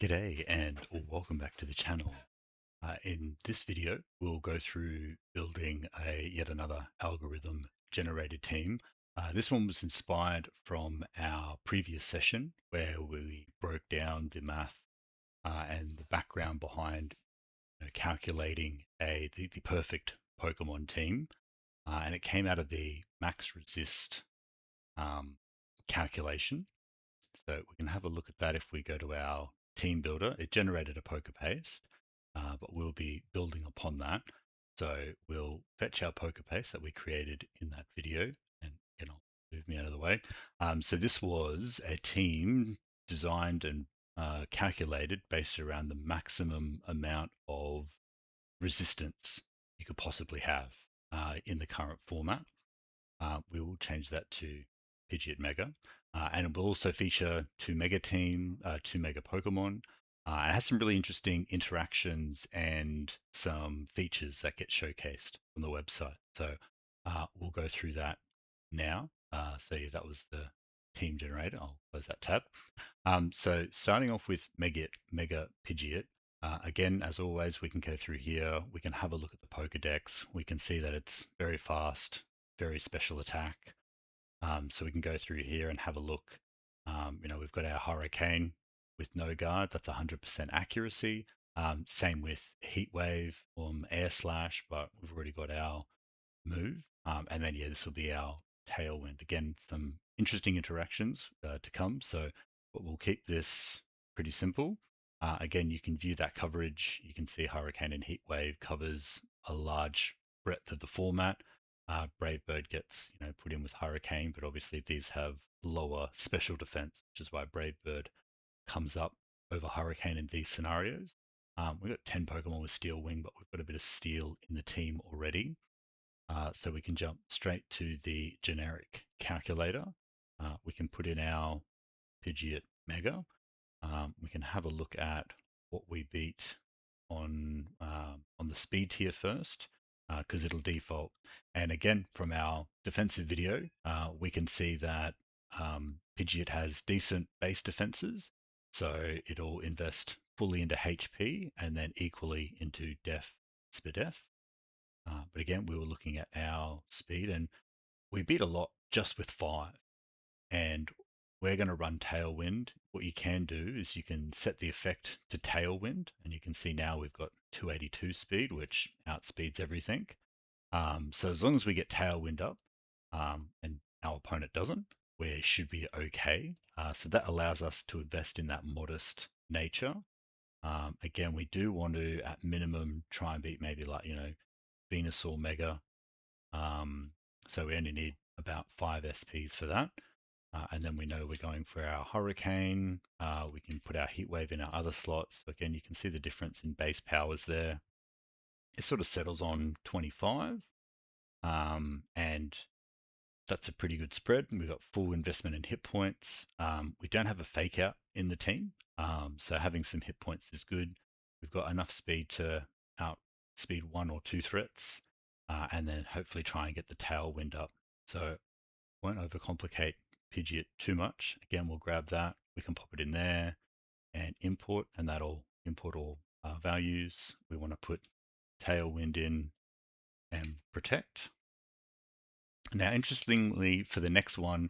G'day and welcome back to the channel. In this video, we'll go through building yet another algorithm generated team. This one was inspired from our previous session where we broke down the math and the background behind calculating the perfect Pokemon team. And it came out of the max resist um, calculation. So we can have a look at that if we go to our team builder. It generated a poker paste, but we'll be building upon that. So we'll fetch our poker paste that we created in that video, and I'll move me out of the way. So this was a team designed and calculated based around the maximum amount of resistance you could possibly have in the current format. We will change that to Pidgeot Mega. And it will also feature two Mega Pokemon. It has some really interesting interactions and some features that get showcased on the website. So we'll go through that now. So that was the team generator. I'll close that tab. So starting off with Mega Pidgeot, again, as always, we can go through here. We can have a look at the Pokedex. We can see that it's very fast, very special attack. So we can go through here and have a look. We've got our Hurricane with no guard. That's 100% accuracy. Same with Heat Wave, Air Slash, but we've already got our move. And then, yeah, this will be our Tailwind. Again, some interesting interactions to come. But we'll keep this pretty simple. Again, you can view that coverage. You can see Hurricane and Heat Wave covers a large breadth of the format. Brave Bird gets put in with Hurricane, but obviously these have lower special defense, which is why Brave Bird comes up over Hurricane in these scenarios. We've got 10 Pokemon with Steel Wing, but we've got a bit of Steel in the team already. So we can jump straight to the generic calculator. We can put in our Pidgeot Mega. We can have a look at what we beat on the speed tier first, because it'll default. And again, from our defensive video, we can see that Pidgeot has decent base defenses, so it'll invest fully into HP and then equally into Def, Spadef. But again, we were looking at our speed and we beat a lot just with 5. And we're going to run Tailwind. What you can do is you can set the effect to Tailwind, and you can see now we've got 282 speed, which outspeeds everything. So as long as we get Tailwind up and our opponent doesn't, we should be okay. So that allows us to invest in that modest nature. Again, we do want to, at minimum, try and beat maybe like, Venusaur Mega. So we only need about 5 SPs for that. And then we know we're going for our Hurricane. We can put our Heat Wave in our other slots. Again, you can see the difference in base powers there. It sort of settles on 25. And that's a pretty good spread. We've got full investment in hit points. We don't have a fake out in the team. So having some hit points is good. We've got enough speed to outspeed 1 or 2 threats, and then hopefully try and get the tailwind up. So won't overcomplicate Pidgeot too much. Again, we'll grab that. We can pop it in there and import, and that'll import all values. We want to put tailwind in and protect. Now, interestingly, for the next one,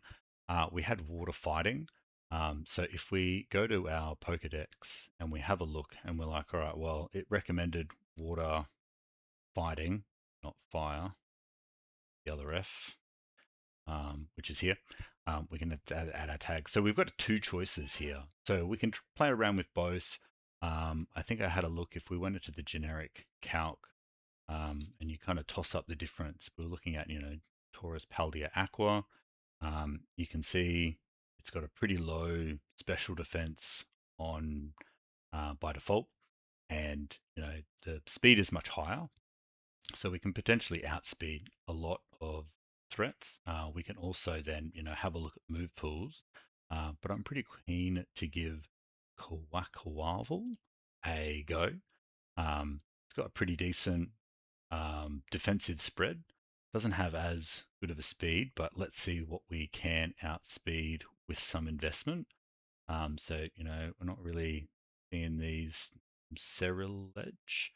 we had water fighting. So if we go to our Pokedex and we have a look and we're like, all right, well, it recommended water fighting, not fire, the other F, which is here. We can add our tag. So we've got 2 choices here. So we can play around with both. I think I had a look if we went into the generic calc and you kind of toss up the difference. We're looking at, Taurus Paldea Aqua. You can see it's got a pretty low special defense on by default, and the speed is much higher, so we can potentially outspeed a lot of threats. We can also then have a look at move pools, but I'm pretty keen to give Kawakawavel a go. It's got a pretty decent defensive spread. Doesn't have as good of a speed, but let's see what we can outspeed with some investment. So we're not really seeing these serrilege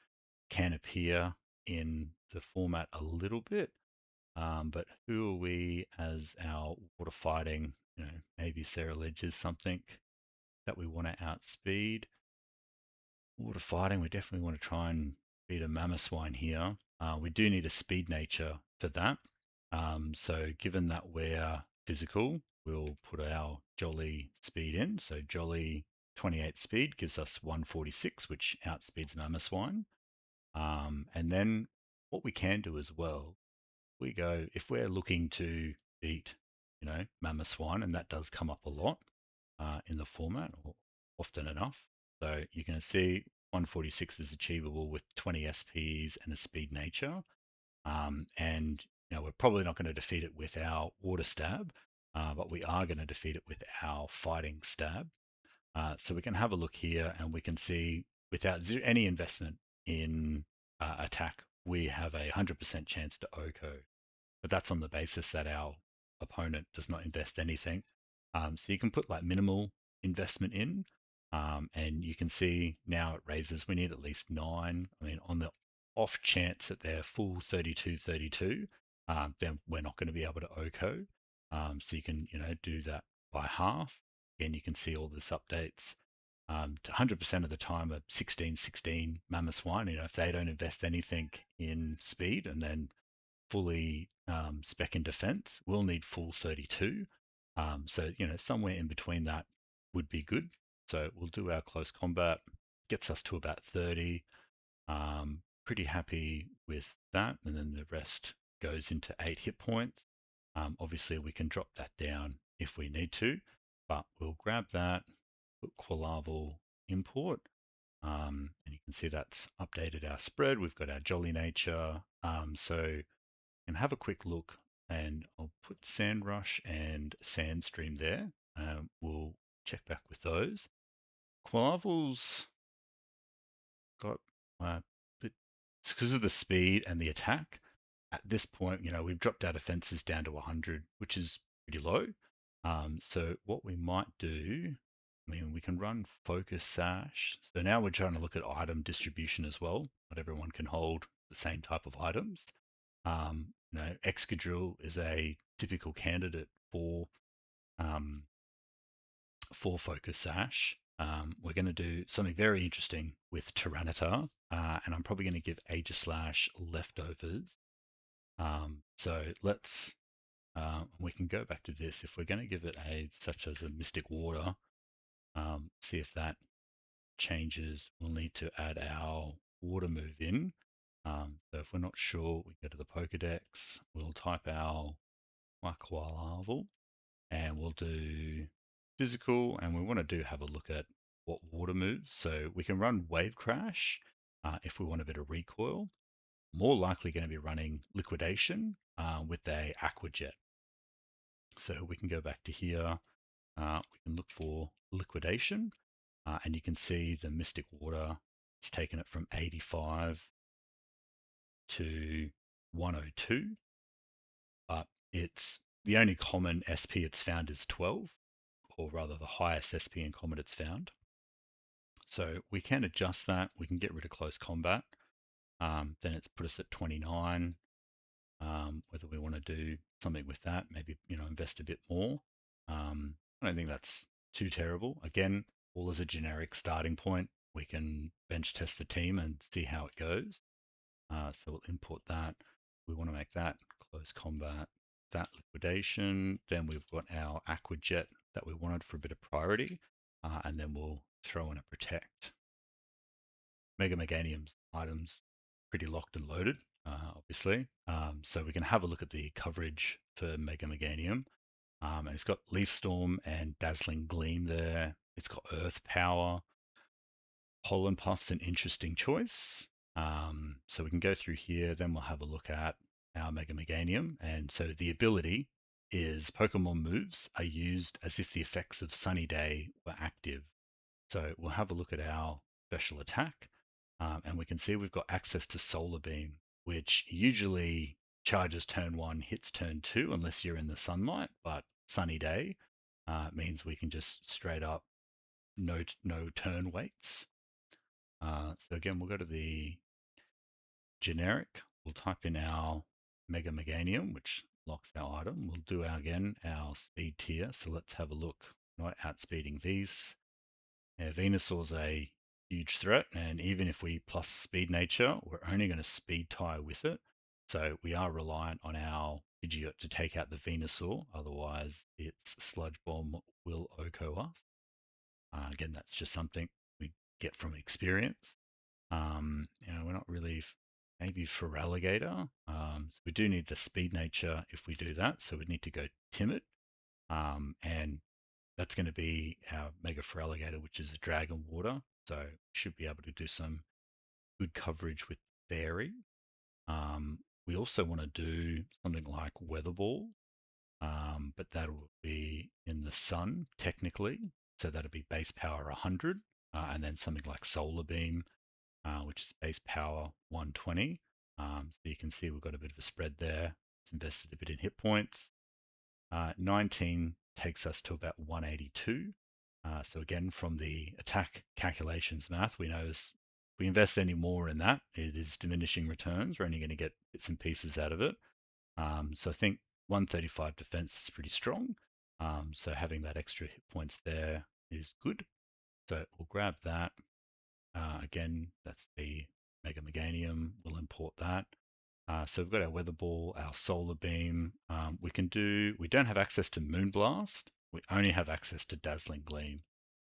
can appear in the format a little bit. But who are we as our water fighting? Maybe serrilege is something that we want to outspeed. Water fighting, we definitely want to try and beat a Mamoswine here. We do need a speed nature for that. So given that we're physical, we'll put our Jolly speed in. So Jolly 28 speed gives us 146, which outspeeds Mamoswine. And then what we can do as well, we go, if we're looking to beat, Mamoswine, and that does come up a lot in the format, or often enough. So you can see 146 is achievable with 20 SPs and a speed nature. And we're probably not going to defeat it with our water stab, but we are going to defeat it with our fighting stab. So we can have a look here and we can see without any investment in attack, we have a 100% chance to OHKO. But that's on the basis that our opponent does not invest anything. So you can put like minimal investment in, and you can see now it raises. We need at least 9. I mean, on the off chance that they're full 32-32, then we're not going to be able to OHKO. So you can do that by half. Again, you can see all this updates. To 100% of the time, a 16-16 Mamoswine, if they don't invest anything in speed and then fully spec in defense, we'll need full 32. So, somewhere in between that would be good. So we'll do our close combat, gets us to about 30. Pretty happy with that. And then the rest goes into 8 hit points. Obviously, we can drop that down if we need to, but we'll grab that, put Qualavel import. And you can see that's updated our spread. We've got our Jolly Nature. So and have a quick look, and I'll put Sandrush and Sandstream there. We'll check back with those. Quavel's got it's because of the speed and the attack. At this point, we've dropped our defenses down to 100, which is pretty low. So what we might do, I mean, we can run Focus Sash. So now we're trying to look at item distribution as well. Not everyone can hold the same type of items. Excadrill is a typical candidate um, for Focus Sash. We're going to do something very interesting with Tyranitar, and I'm probably going to give Aegislash leftovers. So we can go back to this. If we're going to give it such as a Mystic Water, see if that changes. We'll need to add our water move in. So if we're not sure, we go to the Pokedex, we'll type our Qualavel, and we'll do physical, and we want to have a look at what water moves. So we can run Wave Crash if we want a bit of recoil. More likely going to be running Liquidation with a Aqua Jet. So we can go back to here. We can look for Liquidation, and you can see the Mystic Water. It's taken it from 85 to 102, but it's the only common SP it's found is 12, or rather the highest SP in common it's found. So we can adjust that. We can get rid of close combat. Then it's put us at 29. Whether we want to do something with that, maybe invest a bit more. I don't think that's too terrible. Again, all as a generic starting point. We can bench test the team and see how it goes. So we'll import that. We want to make that close combat, that liquidation. Then we've got our Aqua Jet that we wanted for a bit of priority. And then we'll throw in a protect. Mega Meganium's items pretty locked and loaded, obviously. So we can have a look at the coverage for Mega Meganium. And it's got Leaf Storm and Dazzling Gleam there. It's got Earth Power. Pollen Puff's an interesting choice. So we can go through here, then we'll have a look at our Mega Meganium. And so the ability is Pokemon moves are used as if the effects of Sunny Day were active. So we'll have a look at our special attack, and we can see we've got access to Solar Beam, which usually charges turn 1, hits turn 2, unless you're in the sunlight, but Sunny Day means we can just straight up no turn weights. So again, we'll go to the generic. We'll type in our Mega Meganium, which locks our item. We'll do our speed tier. So let's have a look. Not outspeeding these. Venusaur's a huge threat, and even if we plus speed nature, we're only going to speed tie with it. So we are reliant on our Pidgeot to take out the Venusaur, otherwise its Sludge Bomb will OHKO us. Again, that's just something we get from experience. We're not really maybe for alligator. So we do need the speed nature if we do that. So we need to go timid, and that's going to be our Mega for alligator, which is a dragon water. So we should be able to do some good coverage with fairy. We also want to do something like weather ball, but that will be in the sun technically. So that'll be base power 100, and then something like solar beam, which is base power 120. So you can see we've got a bit of a spread there. It's invested a bit in hit points. 19 takes us to about 182. So again, from the attack calculations math, we know if we invest any more in that, it is diminishing returns. We're only going to get bits and pieces out of it. So I think 135 defense is pretty strong. So having that extra hit points there is good. So we'll grab that. Again, that's the Mega Meganium. We'll import that. So we've got our Weather Ball, our Solar Beam. We don't have access to Moonblast. We only have access to Dazzling Gleam.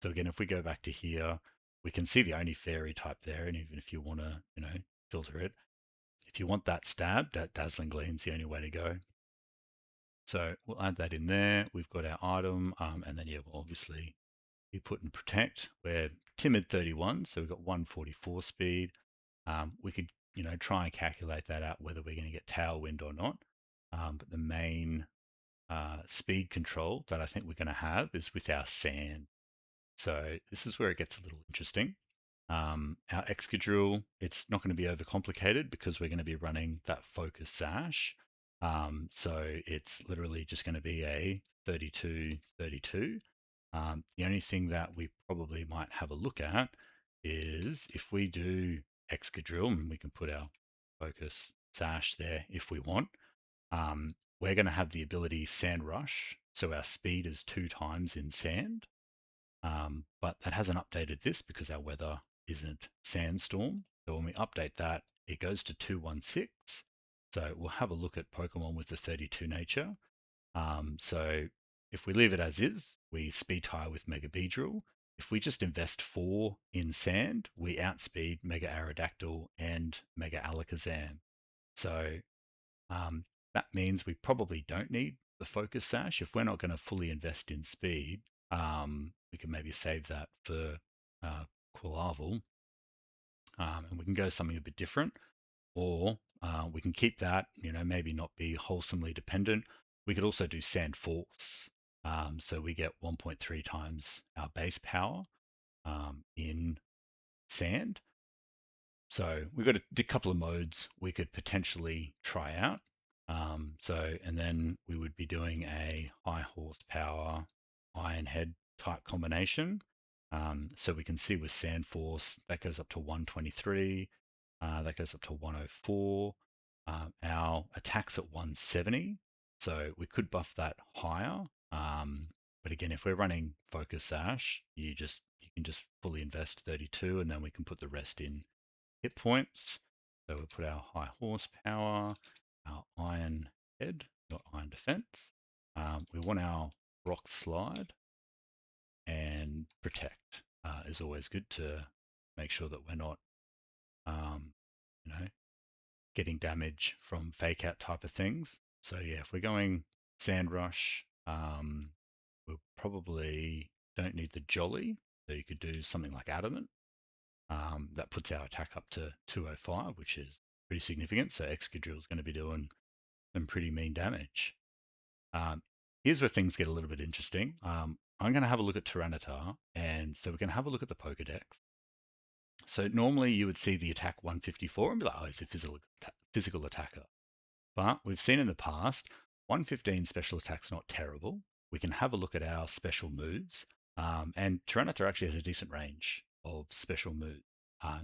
So again, if we go back to here, we can see the only fairy type there. And even if you want to, filter it, if you want that stab, that Dazzling Gleam's the only way to go. So we'll add that in there. We've got our item, and then we'll obviously be put in Protect. We're Timid 31, so we've got 144 speed. We could, try and calculate that out whether we're going to get Tailwind or not. But the main speed control that I think we're going to have is with our Sand. So this is where it gets a little interesting. Our Excadrill, it's not going to be overcomplicated because we're going to be running that Focus Sash. So it's literally just going to be a 32-32. The only thing that we probably might have a look at is if we do Excadrill, and we can put our Focus Sash there if we want, we're going to have the ability Sand Rush. So our speed is 2 times in sand. But that hasn't updated this because our weather isn't Sandstorm. So when we update that, it goes to 216. So we'll have a look at Pokemon with the 32 nature. So if we leave it as is, we speed tie with Mega Beedrill. If we just invest 4 in sand, we outspeed Mega Aerodactyl and Mega Alakazam. So that means we probably don't need the Focus Sash. If we're not going to fully invest in speed, we can maybe save that for Quillarvel, and we can go something a bit different, or we can keep that, maybe not be wholesomely dependent. We could also do Sand Force, so we get 1.3 times our base power in sand. So we've got a couple of modes we could potentially try out. And then we would be doing a high horsepower iron head type combination. So we can see with Sand Force, that goes up to 123, that goes up to 104. Our attack's at 170, so we could buff that higher. But again, if we're running Focus Sash, you can just fully invest 32, and then we can put the rest in hit points. So we'll put our high horsepower, our iron head, not iron defense. We want our rock slide, and protect is always good to make sure that we're not, um, you know, getting damage from fake out type of things. So yeah, if we're going Sand Rush, we probably don't need the Jolly. So you could do something like Adamant. That puts our attack up to 205, which is pretty significant. So Excadrill is going to be doing some pretty mean damage. Here's where things get a little bit interesting. I'm going to have a look at Tyranitar, and so we're going to have a look at the Pokedex. So normally you would see the attack 154 and be like, oh, it's a physical attacker. But we've seen in the past, 115 special attack's not terrible. We can have a look at our special moves. And Tyranitar actually has a decent range of special moves.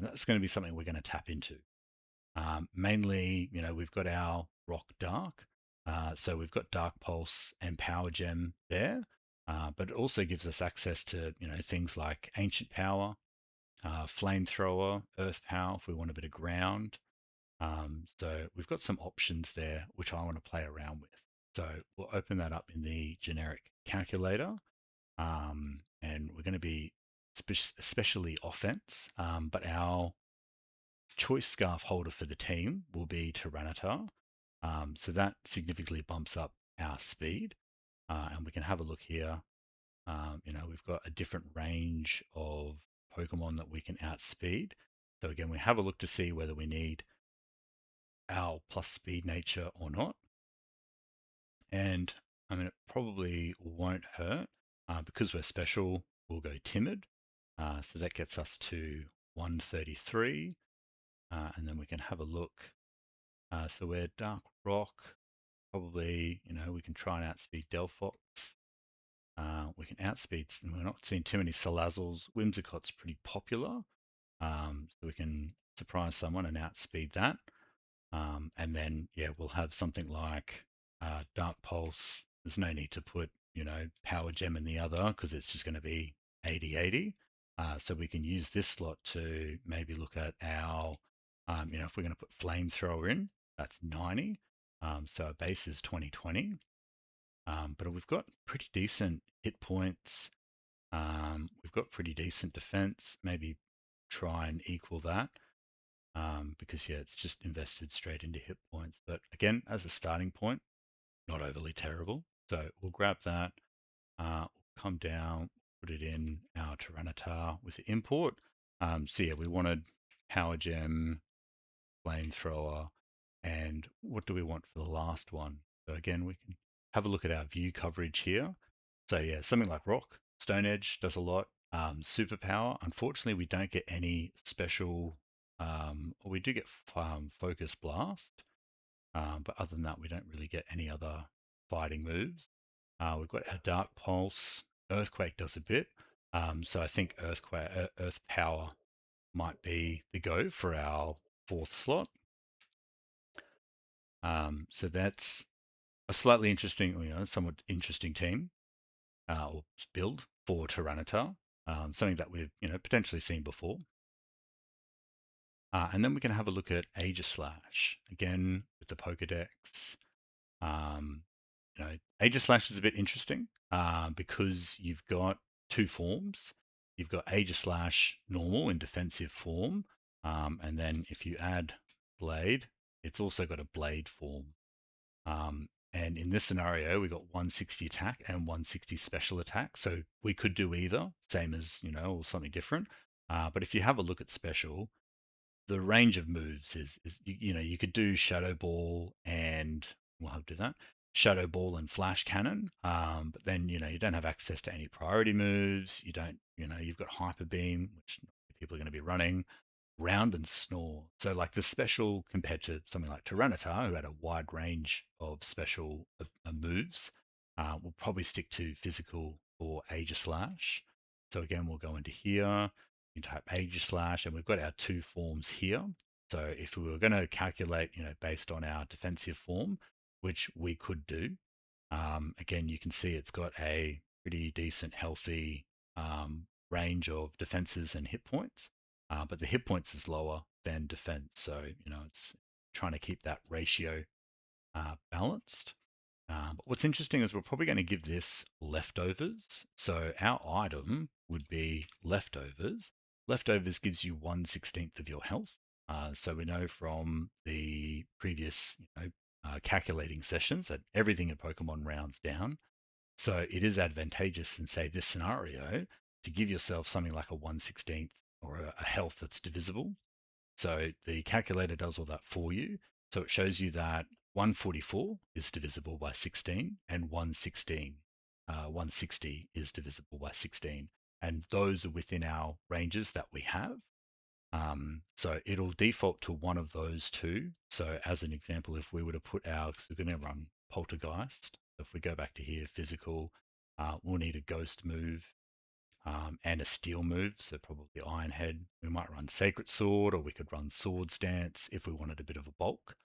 That's going to be something we're going to tap into. Mainly, we've got our Rock Dark. So we've got Dark Pulse and Power Gem there. But it also gives us access to, things like Ancient Power, Flamethrower, Earth Power if we want a bit of ground. So we've got some options there which I want to play around with. So we'll open that up in the generic calculator. And we're going to be especially offense, but our choice scarf holder for the team will be Tyranitar. So that significantly bumps up our speed. And we can have a look here. We've got a different range of Pokemon that we can outspeed. So again, we have a look to see whether we need our plus speed nature or not. And I mean, it probably won't hurt because we're special. We'll go timid. So that gets us to 133. And then we can have a look. So we're Dark Rock. Probably, we can try and outspeed Delphox. We can outspeed, we're not seeing too many Salazzles. Whimsicott's pretty popular. So we can surprise someone and outspeed that. And then, yeah, we'll have something like Dark Pulse. There's no need to put, Power Gem in the other because it's just going to be 80-80. So we can use this slot to maybe look at our, if we're going to put Flamethrower in, that's 90. So our base is 20-20. But we've got pretty decent hit points. We've got pretty decent defense. Maybe try and equal that because, yeah, it's just invested straight into hit points. But again, as a starting point, not overly terrible. So we'll grab that, we'll come down, put it in our Tyranitar with the import. So yeah, we wanted Power Gem, Flamethrower, and what do we want for the last one? So again, we can have a look at our view coverage here. So yeah, something like Rock, Stone Edge does a lot. Superpower, unfortunately, we don't get any special, or we do get Focus Blast, but other than that, we don't really get any other fighting moves. We've got our Dark Pulse. Earthquake does a bit. So I think Earth Power might be the go for our fourth slot. So that's a slightly interesting, somewhat interesting team or build for Tyranitar. Something that we've, potentially seen before. And then we can have a look at Aegislash again with the Pokedex. Um, Aegislash is a bit interesting because you've got two forms. You've got Aegislash normal in defensive form, and then if you add Blade, it's also got a Blade form. And in this scenario, we got 160 attack and 160 special attack. So we could do either, same as, or something different. But if you have a look at special, the range of moves is you could do Shadow Ball and we'll have to do that. Shadow Ball and Flash Cannon. But then, you don't have access to any priority moves. You don't, you've got Hyper Beam, which people are going to be running. Round and Snore. So like the special compared to something like Tyranitar, who had a wide range of special moves, we'll probably stick to physical or Aegislash. So again, we'll go into here, you type Aegislash, and we've got our two forms here. So if we were going to calculate, based on our defensive form, which we could do, again, you can see it's got a pretty decent, healthy range of defenses and hit points. But the hit points is lower than defense. So, it's trying to keep that ratio balanced. But what's interesting is we're probably going to give this leftovers. So our item would be leftovers. Leftovers gives you 1/16 of your health. So we know from the previous calculating sessions that everything in Pokemon rounds down. So it is advantageous in, say, this scenario to give yourself something like a 1/16 or a health that's divisible. So the calculator does all that for you. So it shows you that 144 is divisible by 16 and 160 is divisible by 16. And those are within our ranges that we have. So it'll default to one of those two. So as an example, if we were to put we're going to run Poltergeist. So if we go back to here, physical, we'll need a ghost move. and a steel move, so probably Iron Head. We might run Sacred Sword, or we could run Swords Dance if we wanted a bit of a bulk.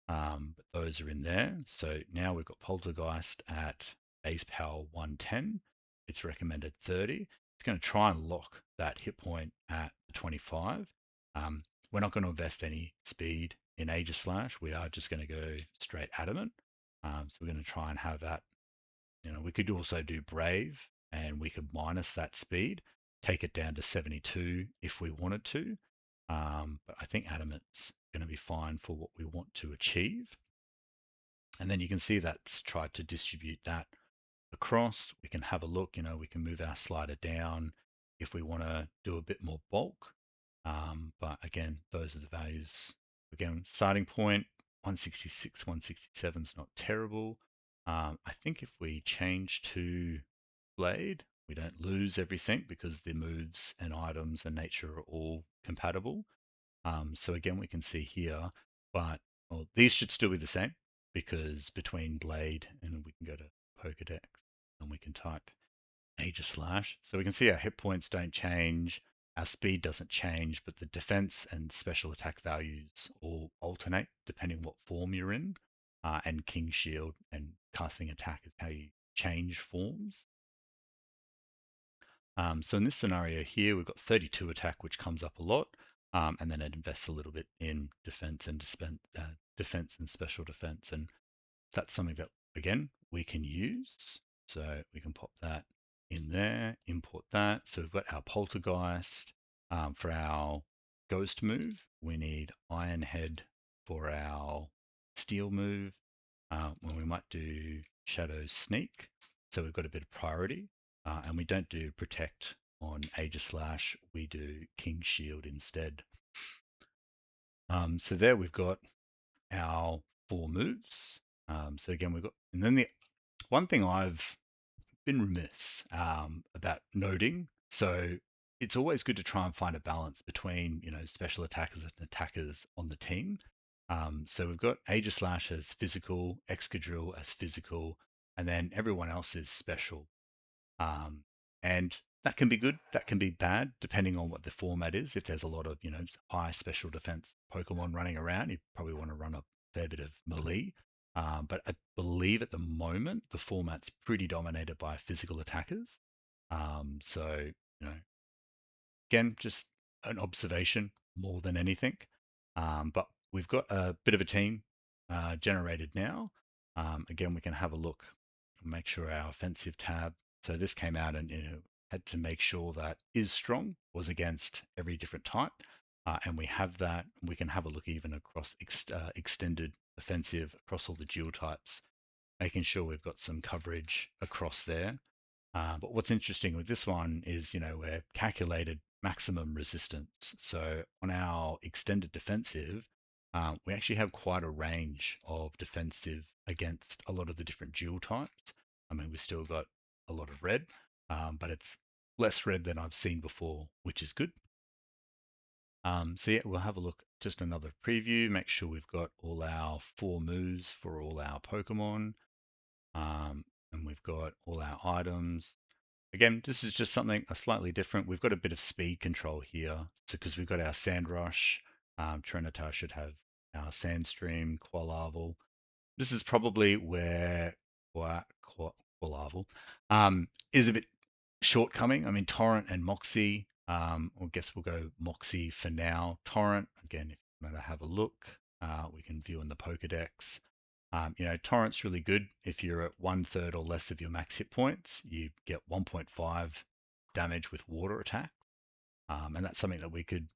But those are in there. So now we've got Poltergeist at base power 110. It's recommended 30. It's going to try and lock that hit point at 25. Um, we're not going to invest any speed in Aegislash. We are just going to go straight adamant. So we're going to try and have that. We could also do Brave, and we could minus that speed, take it down to 72 if we wanted to. But I think adamant's going to be fine for what we want to achieve. And then you can see that's tried to distribute that across. We can have a look, we can move our slider down if we want to do a bit more bulk. But again, those are the values. Again, starting point 166, 167 is not terrible. I think if we change to Blade, we don't lose everything because the moves and items and nature are all compatible. So again, we can see here, but these should still be the same because between Blade and we can go to Pokedex and we can type Aegislash. So we can see our hit points don't change, our speed doesn't change, but the defense and special attack values all alternate depending what form you're in. And King Shield and casting attack is how you change forms. So in this scenario here, we've got 32 attack, which comes up a lot, and then it invests a little bit in defense and defense and special defense, and that's something that again we can use. So we can pop that in there, import that. So we've got our poltergeist for our ghost move. We need Iron Head for our steel move. When we might do shadow sneak, so we've got a bit of priority. And we don't do protect on Aegislash, we do King Shield instead. So there we've got our 4 moves. So again, we've got, and then the one thing I've been remiss about noting, so it's always good to try and find a balance between, special attackers and attackers on the team. So we've got Aegislash as physical, Excadrill as physical, and then everyone else is special. And that can be good, that can be bad, depending on what the format is. If there's a lot of, high special defense Pokemon running around, you probably want to run a fair bit of melee. But I believe at the moment, the format's pretty dominated by physical attackers. So, again, just an observation more than anything. But we've got a bit of a team generated now. Again, we can have a look, make sure our offensive tab. So this came out and had to make sure that is strong was against every different type. And we have that. We can have a look even across extended offensive across all the dual types, making sure we've got some coverage across there. But what's interesting with this one is, we're calculated maximum resistance. So on our extended defensive, we actually have quite a range of defensive against a lot of the different dual types. I mean, we've still got a lot of red, but it's less red than I've seen before, which is good. So yeah, we'll have a look, just another preview, make sure we've got all our 4 moves for all our Pokemon. And we've got all our items. Again, this is just something slightly different. We've got a bit of speed control here. So because we've got our Sand Rush, Tyranitar should have our Sandstream, Qualarvel. This is probably where Qualarvel is a bit shortcoming. I mean, Torrent and Moxie, I guess we'll go Moxie for now. Torrent, again, if you want to have a look, we can view in the Pokedex. Torrent's really good. If you're at 1/3 or less of your max hit points, you get 1.5 damage with water attack. And that's something that we could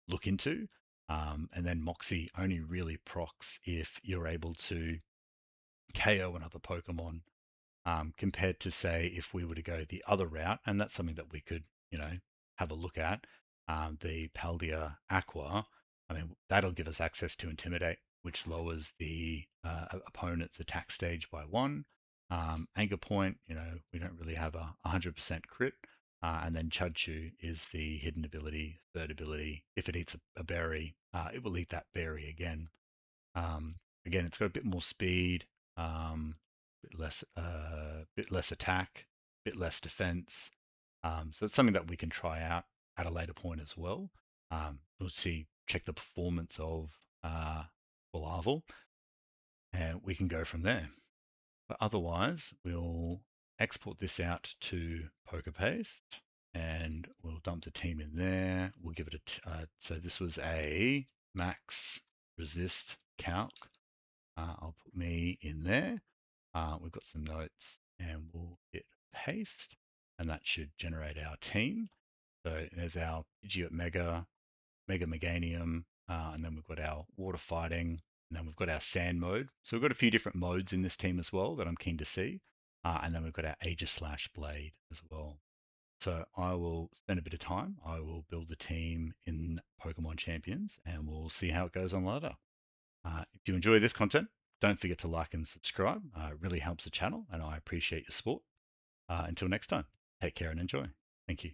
look into. And then Moxie only really procs if you're able to KO another Pokemon, compared to, say, if we were to go the other route. And that's something that we could, have a look at. The Paldea Aqua, I mean, that'll give us access to Intimidate, which lowers the opponent's attack stage by 1. Anchor Point, we don't really have a 100% crit. And then Chudchu is the hidden ability, third ability. If it eats a berry, it will eat that berry again. Again, it's got a bit more speed, bit less attack, bit less defense. So it's something that we can try out at a later point as well. We'll check the performance of Larval, and we can go from there. But otherwise, we'll export this out to PokerPaste, and we'll dump the team in there. We'll give it so this was a max resist calc. I'll put me in there. We've got some notes, and we'll hit paste, and that should generate our team. So there's our Pidgeot Mega Meganium, and then we've got our water fighting, and then we've got our sand mode. So we've got a few different modes in this team as well that I'm keen to see. And then we've got our Aegis Blade as well. So I will spend a bit of time. I will build the team in Pokemon Champions, and we'll see how it goes on later. If you enjoy this content, don't forget to like and subscribe. It really helps the channel, and I appreciate your support. Until next time, take care and enjoy. Thank you.